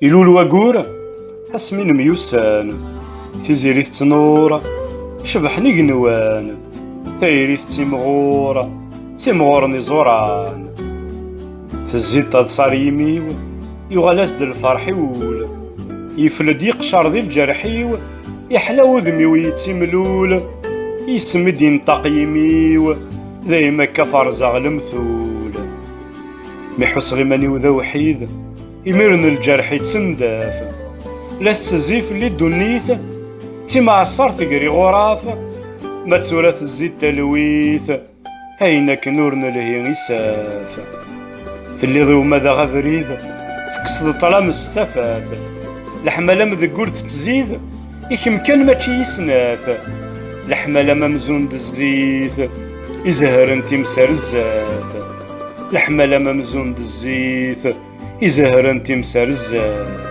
إلو الوقور أسمين ميوسان تيزيري تنور شبح نيقنوان ثايري تيمغور نزوران تزيد صار يميو يغلاس د الفرحيول يفلد يقشر ذي الجرحيو يحلاو ذميو يتملول يسمد ينطق يميو دايما كفر زاغ المثول ميحس غيماني وذا وحيد يمرن الجرح يتسنداف لا تزيف اللي دنيث تيمعصر تقري غراف ما تورث الزيت تلويث هينك نورنا لهي يساف تلي ضيو ماذا غفريد تكسد طلام استفاف الحمالة مذقول تزيد يكم كان ماشي يسناف الحمالة ممزون بالزيت يزهر انتي مسرزاف الحمالة ممزون بالزيت يزهر انتي مسرزاف